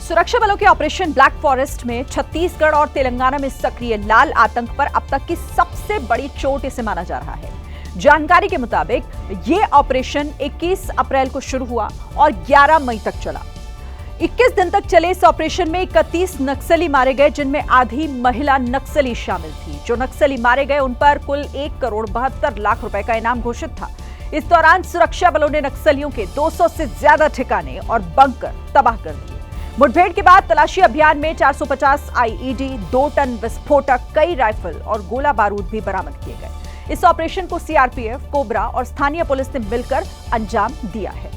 सुरक्षा बलों के ऑपरेशन ब्लैक फॉरेस्ट में छत्तीसगढ़ और तेलंगाना में सक्रिय लाल आतंक पर अब तक की सबसे बड़ी चोट इसे माना जा रहा है। जानकारी के मुताबिक ये ऑपरेशन 21 अप्रैल को शुरू हुआ और 11 मई तक चला। 21 दिन तक चले इस ऑपरेशन में 31 नक्सली मारे गए, जिनमें आधी महिला नक्सली शामिल थी। जो नक्सली मारे गए उन पर कुल 1,72,00,000 रुपए का इनाम घोषित था। इस दौरान सुरक्षा बलों ने नक्सलियों के 200 से ज्यादा ठिकाने और बंकर तबाह कर दिए। मुठभेड़ के बाद तलाशी अभियान में 450 आईईडी, 2 टन विस्फोटक, कई राइफल और गोला बारूद भी बरामद किए गए। इस ऑपरेशन को सीआरपीएफ, कोबरा और स्थानीय पुलिस ने मिलकर अंजाम दिया है।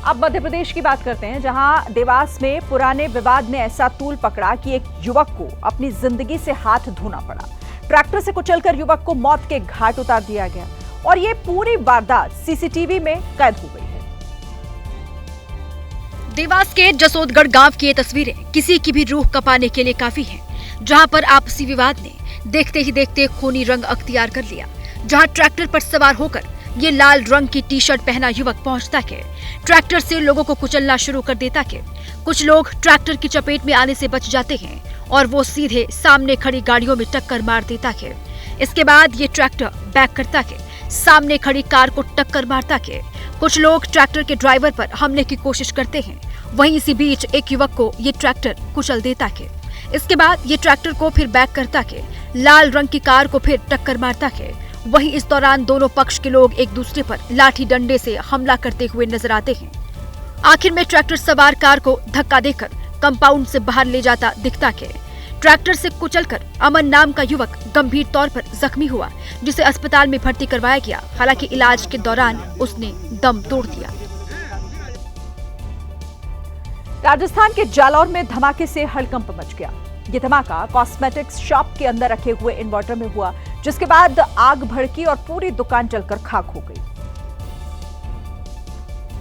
अब मध्य प्रदेश की बात करते हैं, जहां देवास में पुराने विवाद ने ऐसा तूल पकड़ा कि एक युवक को अपनी जिंदगी से हाथ धोना पड़ा। ट्रैक्टर से कुचलकर युवक को मौत के घाट उतार दिया गया और ये पूरी वारदात सीसीटीवी में कैद हो गई है। देवास के जसोदगढ़ गांव की ये तस्वीरें किसी की भी रूह कपाने के लिए काफी हैं, जहां पर आपसी विवाद ने देखते ही देखते खूनी रंग अख्तियार कर लिया। जहां ट्रैक्टर पर सवार होकर ये लाल रंग की टी-शर्ट पहना युवक पहुंचता के ट्रैक्टर से लोगों को कुचलना शुरू कर देता के कुछ लोग ट्रैक्टर की चपेट में आने से बच जाते हैं और वो सीधे सामने खड़ी गाड़ियों में टक्कर मार देता के। इसके बाद ये ट्रैक्टर बैक करता के सामने खड़ी कार को टक्कर मारता के कुछ लोग ट्रैक्टर के ड्राइवर पर हमले की कोशिश करते हैं। वहीं इसी बीच एक युवक को ये ट्रैक्टर कुचल देता के इसके बाद ये ट्रैक्टर को फिर बैक करता के लाल रंग की कार को फिर टक्कर मारता के। वहीं इस दौरान दोनों पक्ष के लोग एक दूसरे पर लाठी डंडे से हमला करते हुए नजर आते हैं। आखिर में ट्रैक्टर सवार कार को धक्का देकर कंपाउंड से बाहर ले जाता दिखता के ट्रैक्टर से कुचलकर अमन नाम का युवक गंभीर तौर पर जख्मी हुआ, जिसे अस्पताल में भर्ती करवाया गया। हालांकि इलाज के दौरान उसने दम तोड़ दिया। राजस्थान के जालौर में धमाके से हड़कंप मच गया। ये धमाका कॉस्मेटिक्स शॉप के अंदर रखे हुए इन्वर्टर में हुआ, जिसके बाद आग भड़की और पूरी दुकान जलकर खाक हो गई।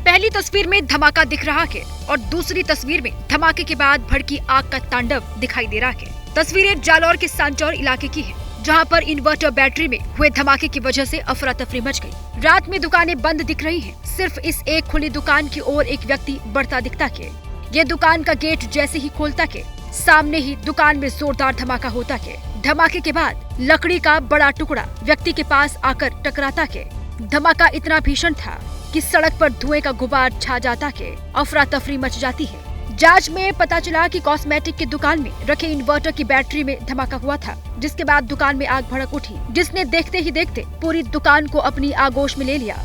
पहली तस्वीर में धमाका दिख रहा है और दूसरी तस्वीर में धमाके के बाद भड़की आग का तांडव दिखाई दे रहा है। तस्वीरें जालौर के सांचौर इलाके की है, जहां पर इन्वर्टर बैटरी में हुए धमाके की वजह से अफरा तफरी मच गई। रात में दुकानें बंद दिख रही हैं। सिर्फ इस एक खुली दुकान की ओर एक व्यक्ति बढ़ता दिखता है। ये दुकान का गेट जैसे ही खोलता के सामने ही दुकान में जोरदार धमाका होता है। धमाके के बाद लकड़ी का बड़ा टुकड़ा व्यक्ति के पास आकर टकराता के धमाका इतना भीषण था कि सड़क पर धुएं का गुबार छा जाता के अफरा तफरी मच जाती है। जांच में पता चला कि कॉस्मेटिक की दुकान में रखे इन्वर्टर की बैटरी में धमाका हुआ था, जिसके बाद दुकान में आग भड़क उठी, जिसने देखते ही देखते पूरी दुकान को अपनी आगोश में ले लिया।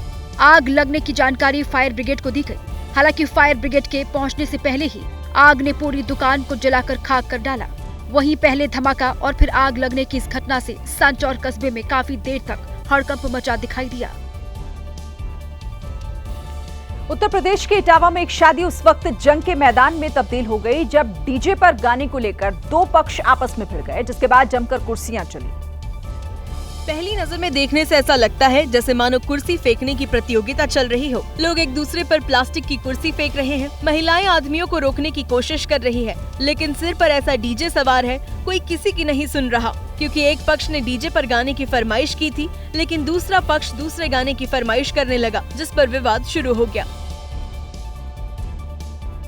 आग लगने की जानकारी फायर ब्रिगेड को दी गई। हालांकि फायर ब्रिगेड के पहुंचने से पहले ही आग ने पूरी दुकान को जलाकर खाक कर डाला। वहीं पहले धमाका और फिर आग लगने की इस घटना से सांचौर कस्बे में काफी देर तक हड़कंप मचा दिखाई दिया। उत्तर प्रदेश के इटावा में एक शादी उस वक्त जंग के मैदान में तब्दील हो गई जब डीजे पर गाने को लेकर दो पक्ष आपस में भिड़ गए, जिसके बाद जमकर कुर्सियां चली। पहली नजर में देखने से ऐसा लगता है जैसे मानो कुर्सी फेंकने की प्रतियोगिता चल रही हो। लोग एक दूसरे पर प्लास्टिक की कुर्सी फेंक रहे हैं। महिलाएं आदमियों को रोकने की कोशिश कर रही है, लेकिन सिर पर ऐसा डीजे सवार है, कोई किसी की नहीं सुन रहा। क्योंकि एक पक्ष ने डीजे पर गाने की फरमाइश की थी, लेकिन दूसरा पक्ष दूसरे गाने की फरमाइश करने लगा, जिस पर विवाद शुरू हो गया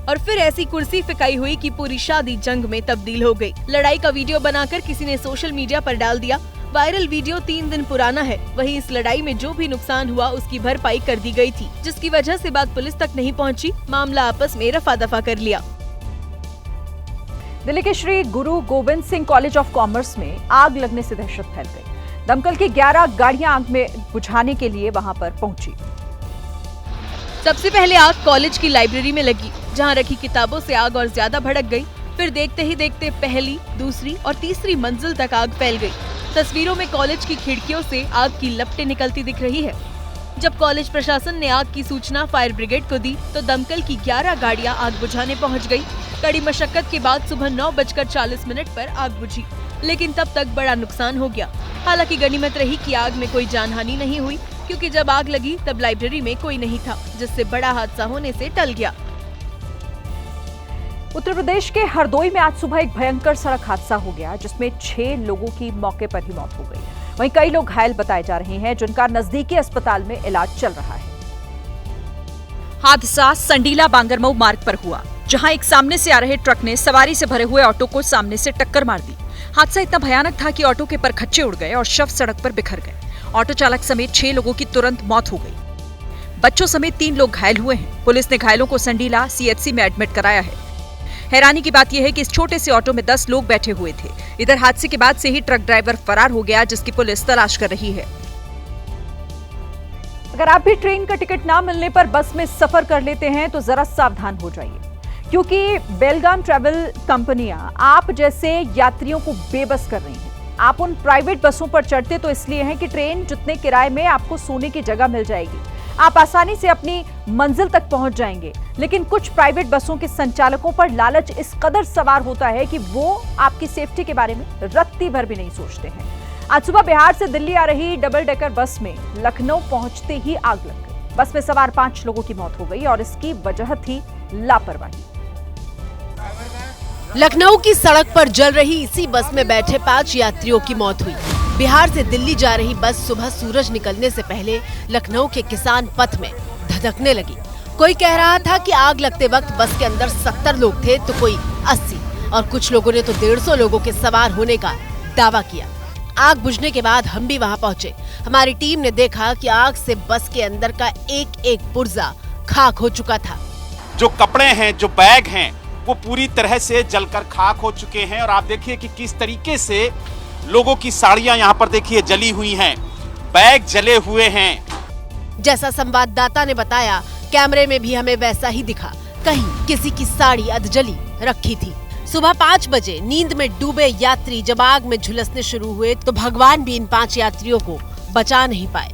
और फिर ऐसी कुर्सी फेंकाई हुई कि पूरी शादी जंग में तब्दील हो गई। लड़ाई का वीडियो बनाकर किसी ने सोशल मीडिया पर डाल दिया। वायरल वीडियो 3 दिन पुराना है। वहीं इस लड़ाई में जो भी नुकसान हुआ उसकी भरपाई कर दी गई थी, जिसकी वजह से बात पुलिस तक नहीं पहुंची। मामला आपस में रफा दफा कर लिया। दिल्ली के श्री गुरु Govind Singh college of commerce में आग लगने से दहशत फैल गई। दमकल की 11 गाड़ियां आग में बुझाने के लिए वहां पर पहुंची। सबसे पहले आग कॉलेज की लाइब्रेरी में लगी, जहां रखी किताबों से आग और ज्यादा भड़क गई। फिर देखते ही देखते पहली, दूसरी और तीसरी मंजिल तक आग फैल गई। तस्वीरों में कॉलेज की खिड़कियों से आग की लपटें निकलती दिख रही है। जब कॉलेज प्रशासन ने आग की सूचना फायर ब्रिगेड को दी तो दमकल की 11 गाड़ियां आग बुझाने पहुंच गई। कड़ी मशक्कत के बाद सुबह 9:40 पर आग बुझी, लेकिन तब तक बड़ा नुकसान हो गया। हालांकि गनीमत रही कि आग में कोई जानहानि नहीं हुई, क्योंकि जब आग लगी तब लाइब्रेरी में कोई नहीं था, जिससे बड़ा हादसा होने से टल गया। उत्तर प्रदेश के हरदोई में आज सुबह एक भयंकर सड़क हादसा हो गया, जिसमें 6 लोगों की मौके पर ही मौत हो गई। वहीं कई लोग घायल बताए जा रहे हैं, जिनका नजदीकी अस्पताल में इलाज चल रहा है। हादसा संडीला बांगरमऊ मार्ग पर हुआ, जहां एक सामने से आ रहे ट्रक ने सवारी से भरे हुए ऑटो को सामने से टक्कर मार दी। हादसा इतना भयानक था कि ऑटो के परखच्चे उड़ गए और शव सड़क पर बिखर गए। ऑटो चालक समेत 6 लोगों की तुरंत मौत हो गई। बच्चों समेत 3 लोग घायल हुए हैं। पुलिस ने घायलों को संडीला सीएचसी में एडमिट कराया है। हैरानी की बात यह है कि इस छोटे से ऑटो में 10 लोग बैठे हुए थे। इधर हादसे के बाद से ही ट्रक ड्राइवर फरार हो गया, जिसकी पुलिस तलाश कर रही है। अगर आप भी ट्रेन का टिकट ना मिलने पर बस में सफर कर लेते हैं तो जरा सावधान हो जाइए, क्योंकि बेलगाम ट्रैवल कंपनियां आप जैसे यात्रियों को बेबस कर रही हैं। आप उन प्राइवेट बसों पर चढ़ते तो इसलिए हैं कि ट्रेन जितने किराए में आपको सोने की जगह मिल जाएगी, आप आसानी से अपनी मंजिल तक पहुंच जाएंगे। लेकिन कुछ प्राइवेट बसों के संचालकों पर लालच इस कदर सवार होता है कि वो आपकी सेफ्टी के बारे में रत्ती भर भी नहीं सोचते हैं। आज सुबह बिहार से दिल्ली आ रही डबल डेकर बस में लखनऊ पहुंचते ही आग लग गई। बस में सवार 5 लोगों की मौत हो गई और इसकी वजह थी लापरवाही। लखनऊ की सड़क पर जल रही इसी बस में बैठे 5 यात्रियों की मौत हुई। बिहार से दिल्ली जा रही बस सुबह सूरज निकलने से पहले लखनऊ के किसान पथ में धधकने लगी। कोई कह रहा था कि आग लगते वक्त बस के अंदर 70 लोग थे तो कोई 80 और कुछ लोगों ने तो 150 लोगों के सवार होने का दावा किया। आग बुझने के बाद हम भी वहां पहुंचे। हमारी टीम ने देखा कि आग से बस के अंदर का एक पुर्जा खाक हो चुका था। जो कपड़े हैं, जो बैग हैं, वो पूरी तरह से जलकर खाक हो चुके हैं। और आप देखिए कि किस तरीके से लोगों की साड़ियां यहाँ पर देखिए जली हुई हैं, बैग जले हुए हैं। जैसा संवाददाता ने बताया, कैमरे में भी हमें वैसा ही दिखा। कहीं किसी की साड़ी अधजली रखी थी। सुबह 5 बजे नींद में डूबे यात्री जब आग में झुलसने शुरू हुए तो भगवान भी इन 5 यात्रियों को बचा नहीं पाए।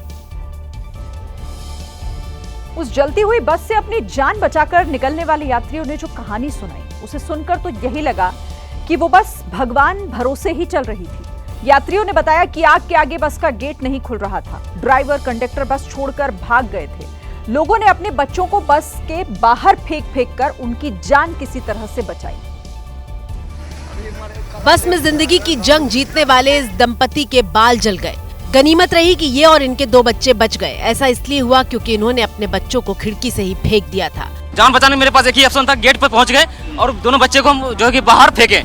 उस जलती हुई बस से अपनी जान बचाकर निकलने वाले यात्रियों ने जो कहानी सुनाई, उसे सुनकर तो यही लगा कि वो बस भगवान भरोसे ही चल रही थी। यात्रियों ने बताया कि आग के आगे बस का गेट नहीं खुल रहा था। ड्राइवर कंडक्टर बस छोड़कर भाग गए थे। लोगों ने अपने बच्चों को बस के बाहर फेंक कर उनकी जान किसी तरह से बचाई। बस में जिंदगी की जंग जीतने वाले इस दंपति के बाल जल गए। गनीमत रही कि ये और इनके 2 बच्चे बच गए। ऐसा इसलिए हुआ क्योंकि इन्होंने अपने बच्चों को खिड़की से ही फेंक दिया था। जान बचाने मेरे पास एक ही ऑप्शन था, गेट पर पहुंच गए और दोनों बच्चे को हम जो है कि बाहर फेंके।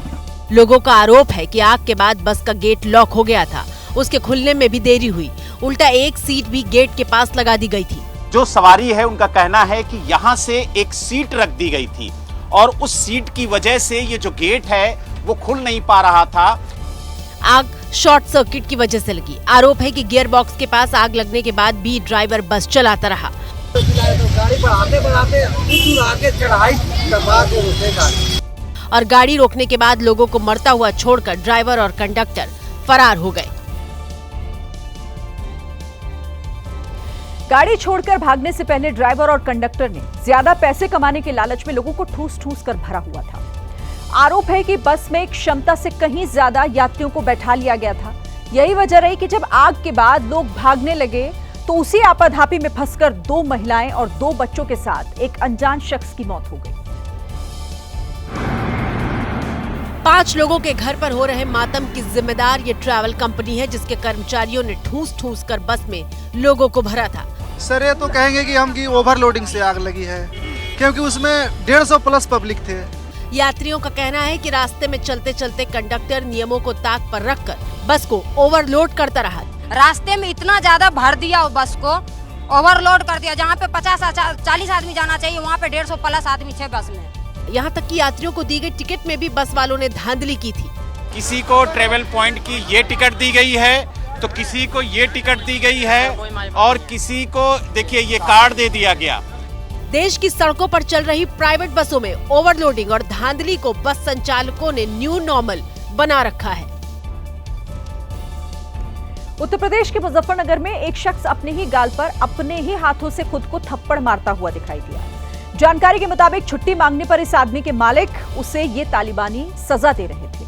लोगों का आरोप है कि आग के बाद बस का गेट लॉक हो गया था। उसके खुलने में भी देरी हुई। उल्टा एक सीट भी गेट के पास लगा दी गई थी। जो सवारी है उनका कहना है कि यहाँ से एक सीट रख दी गई थी और उस सीट की वजह से ये जो गेट है वो खुल नहीं पा रहा था। आग शॉर्ट सर्किट की वजह से लगी। आरोप है कि गियर बॉक्स के पास आग लगने के बाद भी ड्राइवर बस चलाता रहा। गाड़ी बढ़ाते आगे चढ़ाई और गाड़ी रोकने के बाद लोगों को मरता हुआ छोड़कर ड्राइवर और कंडक्टर फरार हो गए। गाड़ी छोड़कर भागने से पहले ड्राइवर और कंडक्टर ने ज्यादा पैसे कमाने के लालच में लोगों को ठूस कर भरा हुआ था। आरोप है कि बस में क्षमता से कहीं ज्यादा यात्रियों को बैठा लिया गया था। यही वजह रही कि जब आग के बाद लोग भागने लगे तो उसी आपाधापी में फंसकर 2 महिलाएं और 2 बच्चों के साथ एक अनजान शख्स की मौत हो गई। 5 लोगों के घर पर हो रहे मातम की जिम्मेदार ये ट्रैवल कंपनी है, जिसके कर्मचारियों ने ठूस कर बस में लोगों को भरा था। सर ये तो कहेंगे कि हमकी ओवरलोडिंग से आग लगी है, क्योंकि उसमें 150 प्लस पब्लिक थे। यात्रियों का कहना है कि रास्ते में चलते चलते कंडक्टर नियमों को ताक पर रखकर बस को ओवरलोड करता रहा। रास्ते में इतना ज्यादा भर दिया बस को, ओवरलोड कर दिया। जहाँ पे 50-40 आदमी जाना चाहिए वहाँ पे 150 प्लस आदमी थे बस में। यहाँ तक कि यात्रियों को दी गई टिकट में भी बस वालों ने धांधली की थी। किसी को ट्रेवल पॉइंट की ये टिकट दी गई है तो किसी को ये टिकट दी गई है और किसी को देखिए ये कार्ड दे दिया गया। देश की सड़कों पर चल रही प्राइवेट बसों में ओवरलोडिंग और धांधली को बस संचालकों ने न्यू नॉर्मल बना रखा है। उत्तर प्रदेश के मुजफ्फरनगर में एक शख्स अपने ही गाल पर अपने ही हाथों से खुद को थप्पड़ मारता हुआ दिखाई दिया। जानकारी के मुताबिक छुट्टी मांगने पर इस आदमी के मालिक उसे ये तालिबानी सजा दे रहे थे।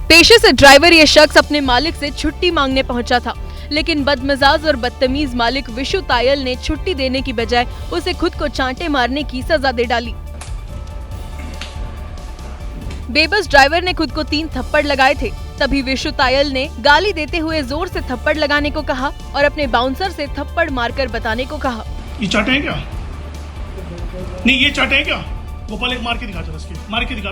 पेशे से ड्राइवर ये शख्स अपने मालिक से छुट्टी मांगने पहुंचा था, लेकिन बदमिजाज और बदतमीज मालिक विशु तायल ने छुट्टी देने की बजाय उसे खुद को चांटे मारने की सजा दे डाली। बेबस ड्राइवर ने खुद को 3 थप्पड़ लगाए थे। तभी विशु तायल ने गाली देते हुए जोर से थप्पड़ लगाने को कहा और अपने बाउंसर से थप्पड़ मारकर बताने को कहा। ये चाटे हैं क्या? नहीं ये चाटे हैं क्या? गोपाल एक मार के दिखा, मार के दिखा।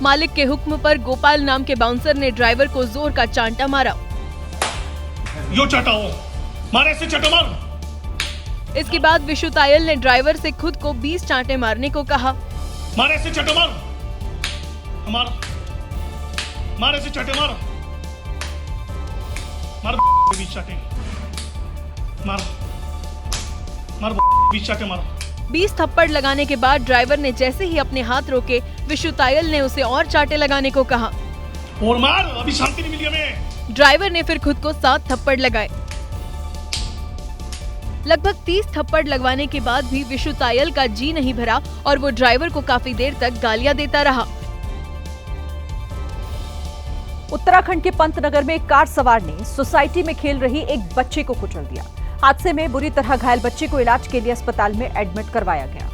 मालिक के हुक्म पर गोपाल नाम के बाउंसर ने ड्राइवर को जोर का चांटा मारा। यो चाटाओ, मारे से चाटा मार। इसके बाद विशु तायल ने ड्राइवर से खुद को 20 चांटे मारने को कहा। मारे से चाटा मार, मारे से चाटे मार, मार 20 चाटे, मार 20 चाटे मार। 20 थप्पड़ लगाने के बाद ड्राइवर ने जैसे ही अपने हाथ रोके, विशु तायल ने उसे और चांटे लगाने को कहा। और मार, अभी शांति नहीं मिली हमें। ड्राइवर ने फिर खुद को 7 थप्पड़ लगाए। लगभग 30 थप्पड़ लगवाने के बाद भी विशु तायल का जी नहीं भरा और वो ड्राइवर को काफी देर तक गालियां देता रहा। उत्तराखंड के पंतनगर में एक कार सवार ने सोसाइटी में खेल रही एक बच्चे को कुचल दिया। हादसे में बुरी तरह घायल बच्चे को इलाज के लिए अस्पताल में एडमिट करवाया गया।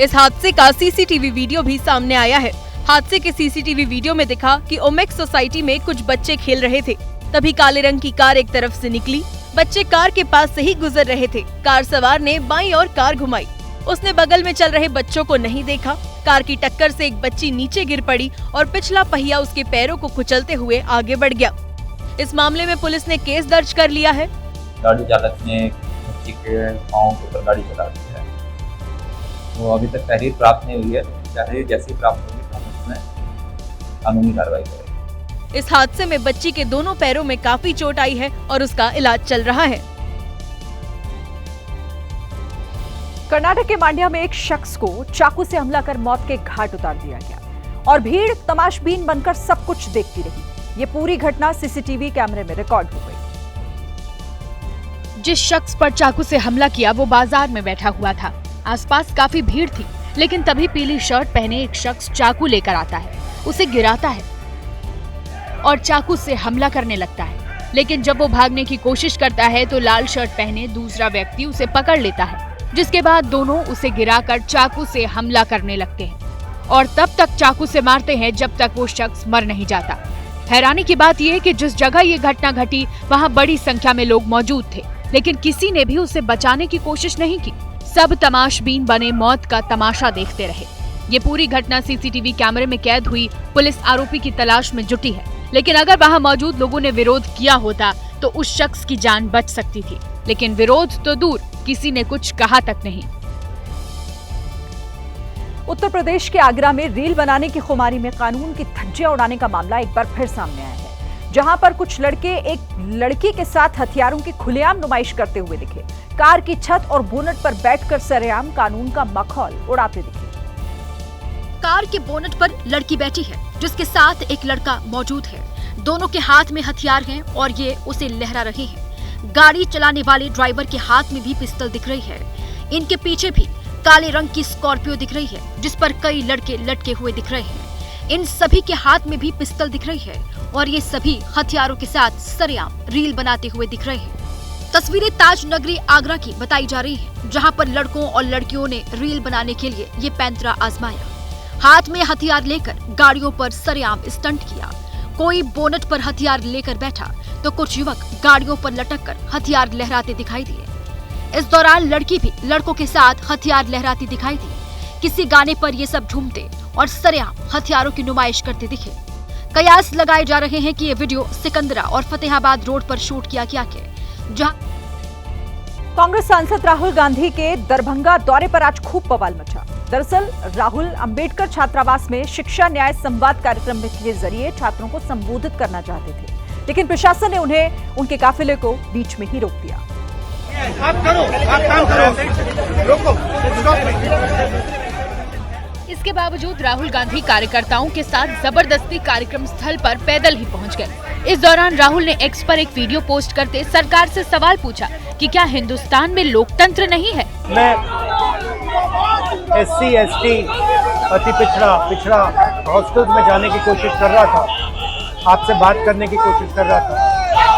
इस हादसे का सीसीटीवी वीडियो भी सामने आया है। हादसे के सीसीटीवी वीडियो में दिखा कि ओमेक्स सोसाइटी में कुछ बच्चे खेल रहे थे। तभी काले रंग की कार एक तरफ से निकली। बच्चे कार के पास से ही गुजर रहे थे। कार सवार ने बाईं ओर कार घुमाई। उसने बगल में चल रहे बच्चों को नहीं देखा। कार की टक्कर से एक बच्ची नीचे गिर पड़ी और पिछला पहिया उसके पैरों को कुचलते हुए आगे बढ़ गया। इस मामले में पुलिस ने केस दर्ज कर लिया है। गाड़ी चालक ने बच्ची के पांव के ऊपर गाड़ी चला दी है। वो अभी तक तहरीर प्राप्त नहीं हुई है। तहरीर जैसी प्राप्त होगी हम उसमें कानूनी कार्रवाई करेंगे। इस हादसे में बच्ची के दोनों पैरों में काफी चोट आई है और उसका इलाज चल रहा है। कर्नाटक के मांड्या में एक शख्स को चाकू से हमला कर मौत के घाट उतार दिया गया और भीड़ तमाशबीन बनकर सब कुछ देखती रही। ये पूरी घटना सीसीटीवी कैमरे में रिकॉर्ड हो गई। जिस शख्स पर चाकू से हमला किया वो बाजार में बैठा हुआ था। आसपास काफी भीड़ थी, लेकिन तभी पीली शर्ट पहने एक शख्स चाकू लेकर आता है, उसे गिराता है और चाकू से हमला करने लगता है। लेकिन जब वो भागने की कोशिश करता है तो लाल शर्ट पहने दूसरा व्यक्ति उसे पकड़ लेता है, जिसके बाद दोनों उसे गिराकर चाकू से हमला करने लगते हैं और तब तक चाकू से मारते हैं जब तक वो शख्स मर नहीं जाता। हैरानी की बात यह है कि जिस जगह ये घटना घटी वहाँ बड़ी संख्या में लोग मौजूद थे, लेकिन किसी ने भी उसे बचाने की कोशिश नहीं की। सब तमाशबीन बने मौत का तमाशा देखते रहे। ये पूरी घटना सीसीटीवी कैमरे में कैद हुई। पुलिस आरोपी की तलाश में जुटी है, लेकिन अगर वहाँ मौजूद लोगों ने विरोध किया होता तो उस शख्स की जान बच सकती थी। लेकिन विरोध तो दूर, किसी ने कुछ कहा तक नहीं। उत्तर प्रदेश के आगरा में रील बनाने की खुमारी में कानून की धज्जियां उड़ाने का मामला एक बार फिर सामने आया है, जहां पर कुछ लड़के एक लड़की के साथ हथियारों की खुलेआम नुमाइश करते हुए दिखे। कार की छत और बोनट पर बैठकर सरेआम कानून का मखौल उड़ाते दिखे। कार के बोनट पर लड़की बैठी है, जिसके साथ एक लड़का मौजूद है। दोनों के हाथ में हथियार हैं और ये उसे लहरा रहे हैं। गाड़ी चलाने वाले ड्राइवर के हाथ में भी पिस्तौल दिख रही है। इनके पीछे भी काले रंग की स्कॉर्पियो दिख रही है, जिस पर कई लड़के लटके हुए दिख रहे हैं। इन सभी के हाथ में भी पिस्तौल दिख रही है और ये सभी हथियारों के साथ सरेआम रील बनाते हुए दिख रहे हैं। तस्वीरें ताज नगरी आगरा की बताई जा रही है, जहां पर लड़कों और लड़कियों ने रील बनाने के लिए ये पैंतरा आजमाया। हाथ में हथियार लेकर गाड़ियों पर सरेआम स्टंट किया। कोई बोनट पर हथियार लेकर बैठा तो कुछ युवक गाड़ियों पर लटककर हथियार लहराते दिखाई दिए। इस दौरान लड़की भी लड़कों के साथ हथियार लहराती दिखाई दी। किसी गाने पर ये सब झूमते और सरेआम हथियारों की नुमाइश करते दिखे। कयास लगाए जा रहे हैं कि ये वीडियो सिकंदरा और फतेहाबाद रोड पर शूट किया गया है, जहां कांग्रेस सांसद राहुल गांधी के दरभंगा दौरे पर आज खूब बवाल मचा। दरअसल राहुल अंबेडकर छात्रावास में शिक्षा न्याय संवाद कार्यक्रम के जरिए छात्रों को संबोधित करना चाहते थे, लेकिन प्रशासन ने उन्हें उनके काफिले को बीच में ही रोक दिया। आप करो, आप काम करो, रोको, इसके बावजूद राहुल गांधी कार्यकर्ताओं के साथ जबरदस्ती कार्यक्रम स्थल पर पैदल ही पहुंच गए। इस दौरान राहुल ने एक्स पर एक वीडियो पोस्ट करते सरकार से सवाल पूछा कि क्या हिंदुस्तान में लोकतंत्र नहीं है। मैं SC ST अति पिछड़ा हॉस्टल्स में जाने की कोशिश कर रहा था, आपसे बात करने की कोशिश कर रहा था,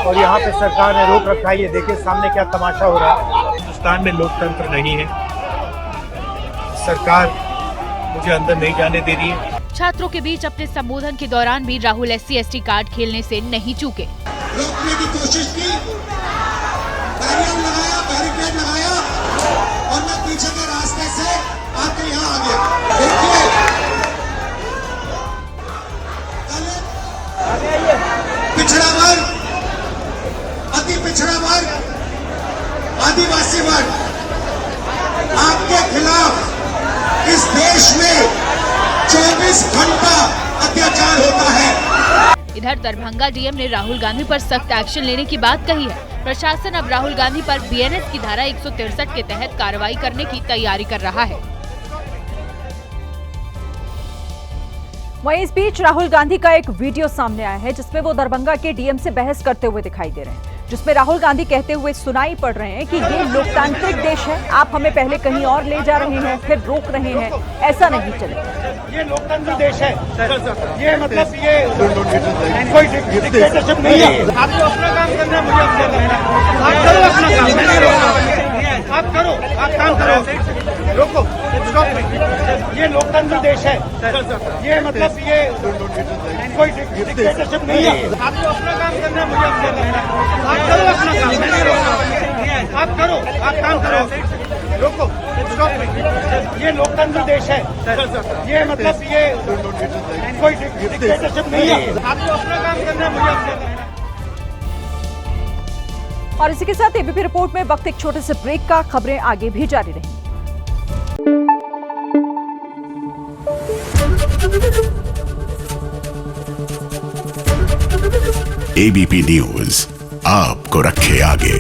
और यहाँ पे सरकार ने रोक रखा है। ये देखिए सामने क्या तमाशा हो रहा है। हिंदुस्तान में लोकतंत्र नहीं है, सरकार मुझे अंदर नहीं जाने दे रही है। छात्रों के बीच अपने संबोधन के दौरान भी राहुल SC ST कार्ड खेलने से नहीं चूके। रोकने की कोशिश की, बैरिकेड लगाया और मैं पीछे के रास्ते से आके यहाँ आ गया। देखिए पिछड़ा वर्ग, अति पिछड़ा वर्ग, आदिवासी वर्ग, आपके खिलाफ इस देश में 24 घंटा अत्याचार होता है। इधर दरभंगा डीएम ने राहुल गांधी पर सख्त एक्शन लेने की बात कही है। प्रशासन अब राहुल गांधी पर BNS की धारा 163 के तहत कार्रवाई करने की तैयारी कर रहा है। वहीं इस बीच राहुल गांधी का एक वीडियो सामने आया है जिसमें वो दरभंगा के डीएम से बहस करते हुए दिखाई दे रहे हैं, जिसमें राहुल गांधी कहते हुए सुनाई पड़ रहे हैं कि ये लोकतांत्रिक देश है, आप हमें पहले कहीं और ले जा रहे हैं, फिर रोक रहे हैं, ऐसा नहीं चलेगा। ये लोकतंत्र देश है, ये मतलब ये कोई डिक्टेटरशिप नहीं है। आपको अपना काम करना है, मुझे अपना करना है। आप करो अपना काम, मैं नहीं रोक, आप करो, आप काम करो, रोको, स्टॉप। ये लोकतंत्र देश है, ये मतलब ये कोई डिक्टेटरशिप नहीं है। आपको अपना काम करना है, मुझे अपना करना है। आप करो अपना काम, मैं नहीं रोक, आप करो, आप काम करो, रोको, स्टॉप। ये लोकतंत्र देश है, ये मतलब ये कोई डिक्टेटरशिप नहीं है। आपको अपना काम करना है, मुझे अपना करना है। और इसी के साथ एबीपी रिपोर्ट में वक्त एक छोटे से ब्रेक का, खबरें आगे भी जारी रहेंगी। एबीपी न्यूज आपको रखे आगे।